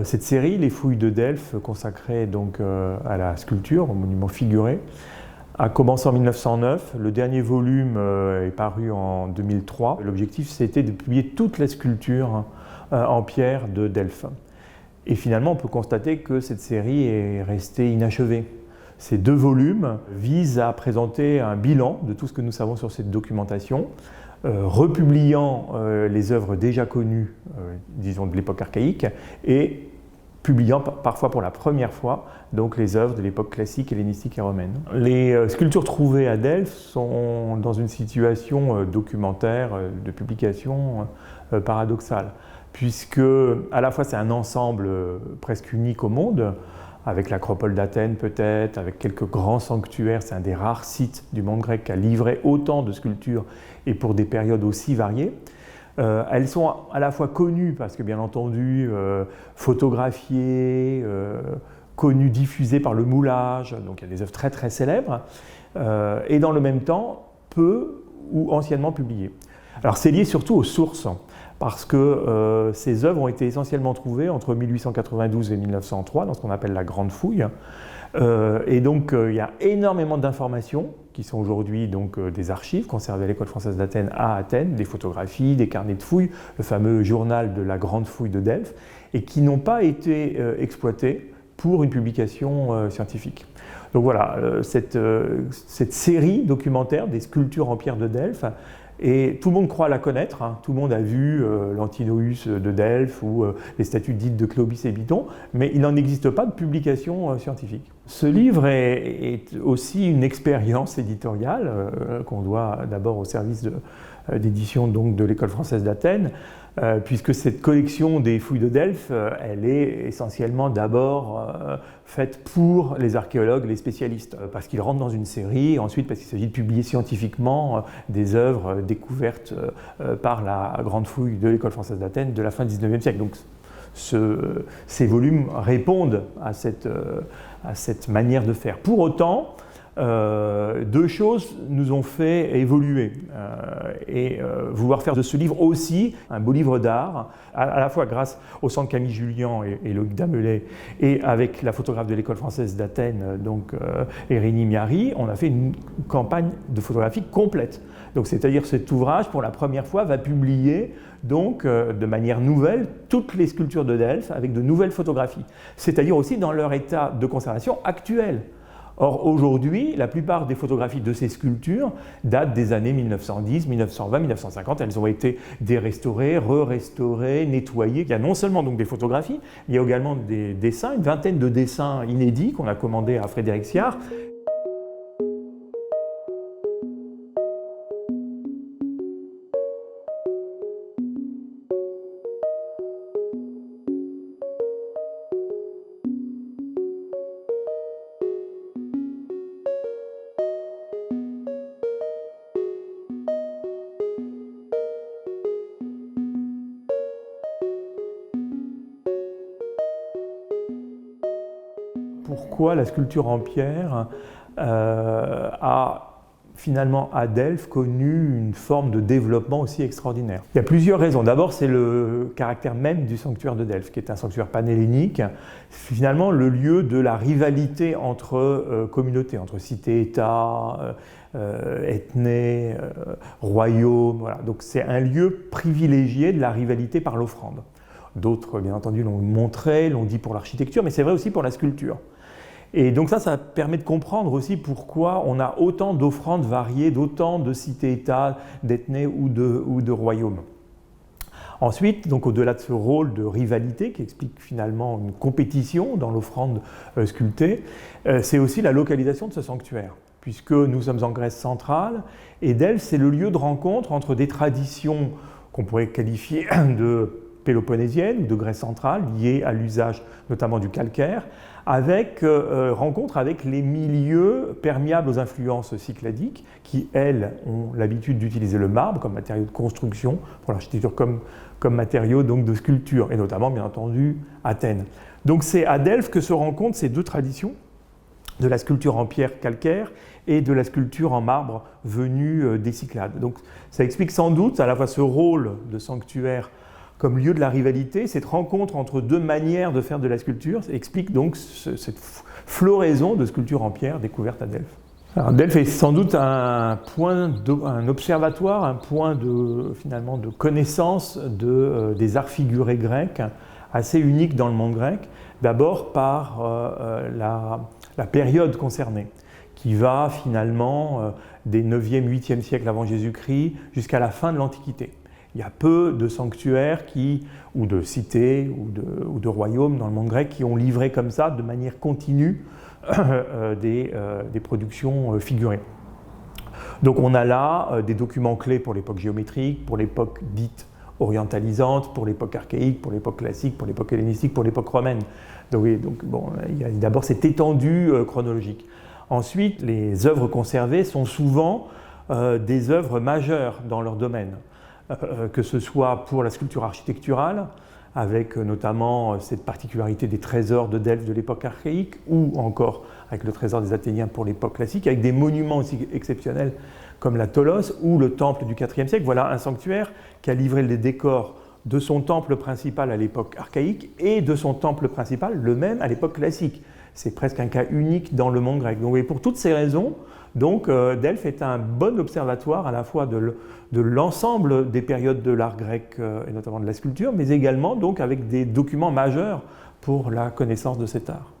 Cette série, Les Fouilles de Delphes, consacrée donc à la sculpture, au monument figuré, a commencé en 1909. Le dernier volume est paru en 2003. L'objectif, c'était de publier toute la sculpture en pierre de Delphes. Et finalement, on peut constater que cette série est restée inachevée. Ces 2 volumes visent à présenter un bilan de tout ce que nous savons sur cette documentation, republiant les œuvres déjà connues, disons de l'époque archaïque, et publiant parfois pour la première fois donc les œuvres de l'époque classique, hellénistique et romaine. Les sculptures trouvées à Delphes sont dans une situation documentaire de publication paradoxale, puisque à la fois c'est un ensemble presque unique au monde, avec l'acropole d'Athènes peut-être, avec quelques grands sanctuaires, c'est un des rares sites du monde grec à livrer autant de sculptures et pour des périodes aussi variées. Elles sont à la fois connues parce que bien entendu photographiées, connues, diffusées par le moulage, donc il y a des œuvres très très célèbres, et dans le même temps peu ou anciennement publiées. Alors c'est lié surtout aux sources, parce que ces œuvres ont été essentiellement trouvées entre 1892 et 1903 dans ce qu'on appelle la Grande Fouille. Et donc il y a énormément d'informations qui sont aujourd'hui donc des archives conservées à l'École française d'Athènes à Athènes, des photographies, des carnets de fouilles, le fameux journal de la Grande Fouille de Delphes, et qui n'ont pas été exploitées pour une publication scientifique. Donc voilà, cette série documentaire des sculptures en pierre de Delphes, et tout le monde croit la connaître, hein. Tout le monde a vu l'Antinoüs de Delphes ou les statues dites de Cléobis et Biton, mais il n'en existe pas de publication scientifique. Ce livre est aussi une expérience éditoriale qu'on doit d'abord au service d'édition de l'École française d'Athènes, puisque cette collection des fouilles de Delphes, elle est essentiellement d'abord faite pour les archéologues, les spécialistes, parce qu'ils rentrent dans une série, et ensuite parce qu'il s'agit de publier scientifiquement des œuvres découvertes par la grande fouille de l'École française d'Athènes de la fin du XIXe siècle. Donc ces volumes répondent à cette manière de faire. Pour autant, 2 choses nous ont fait évoluer et vouloir faire de ce livre aussi un beau livre d'art, à la fois grâce au centre Camille Jullian et Loïc Damelet, et avec la photographe de l'École française d'Athènes, donc Irénie Miari, on a fait une campagne de photographie complète. Donc, c'est-à-dire cet ouvrage, pour la première fois, va publier donc, de manière nouvelle toutes les sculptures de Delphes avec de nouvelles photographies, c'est-à-dire aussi dans leur état de conservation actuel. Or, aujourd'hui, la plupart des photographies de ces sculptures datent des années 1910, 1920, 1950. Elles ont été dérestaurées, re-restaurées, nettoyées. Il y a non seulement donc des photographies, il y a également des dessins, une vingtaine de dessins inédits qu'on a commandés à Frédéric Siard. Pourquoi la sculpture en pierre a finalement à Delphes connu une forme de développement aussi extraordinaire. Il y a plusieurs raisons. D'abord, c'est le caractère même du sanctuaire de Delphes, qui est un sanctuaire panhellénique, finalement le lieu de la rivalité entre communautés, entre cités-États, ethnées, royaumes. Voilà. Donc c'est un lieu privilégié de la rivalité par l'offrande. D'autres, bien entendu, l'ont montré, l'ont dit pour l'architecture, mais c'est vrai aussi pour la sculpture. Et donc ça permet de comprendre aussi pourquoi on a autant d'offrandes variées, d'autant de cités-États, d'ethnies ou de royaumes. Ensuite, donc au-delà de ce rôle de rivalité qui explique finalement une compétition dans l'offrande sculptée, c'est aussi la localisation de ce sanctuaire, puisque nous sommes en Grèce centrale, et Delphes, c'est le lieu de rencontre entre des traditions qu'on pourrait qualifier de péloponnésienne ou de Grèce centrale, liée à l'usage notamment du calcaire, avec rencontre avec les milieux perméables aux influences cycladiques qui, elles, ont l'habitude d'utiliser le marbre comme matériau de construction pour l'architecture comme matériau donc, de sculpture, et notamment, bien entendu, Athènes. Donc c'est à Delphes que se rencontrent ces 2 traditions, de la sculpture en pierre calcaire et de la sculpture en marbre venue des Cyclades. Donc ça explique sans doute à la fois ce rôle de sanctuaire comme lieu de la rivalité. Cette rencontre entre deux manières de faire de la sculpture explique donc cette floraison de sculptures en pierre découverte à Delphes. Alors, Delphes est sans doute un observatoire, un point finalement de connaissance des arts figurés grecs, assez unique dans le monde grec, d'abord par la période concernée, qui va finalement des 9e, 8e siècles avant Jésus-Christ jusqu'à la fin de l'Antiquité. Il y a peu de sanctuaires ou de cités ou de royaumes dans le monde grec qui ont livré comme ça, de manière continue, des productions figurées. Donc on a là des documents clés pour l'époque géométrique, pour l'époque dite orientalisante, pour l'époque archaïque, pour l'époque classique, pour l'époque hellénistique, pour l'époque romaine. Donc, oui, il y a d'abord cette étendue chronologique. Ensuite, les œuvres conservées sont souvent des œuvres majeures dans leur domaine, que ce soit pour la sculpture architecturale, avec notamment cette particularité des trésors de Delphes de l'époque archaïque, ou encore avec le trésor des Athéniens pour l'époque classique, avec des monuments aussi exceptionnels comme la Tolos ou le temple du IVe siècle. Voilà un sanctuaire qui a livré les décors de son temple principal à l'époque archaïque et de son temple principal, le même à l'époque classique. C'est presque un cas unique dans le monde grec. Donc, et pour toutes ces raisons, Delphes est un bon observatoire à la fois de l'ensemble des périodes de l'art grec et notamment de la sculpture, mais également donc avec des documents majeurs pour la connaissance de cet art.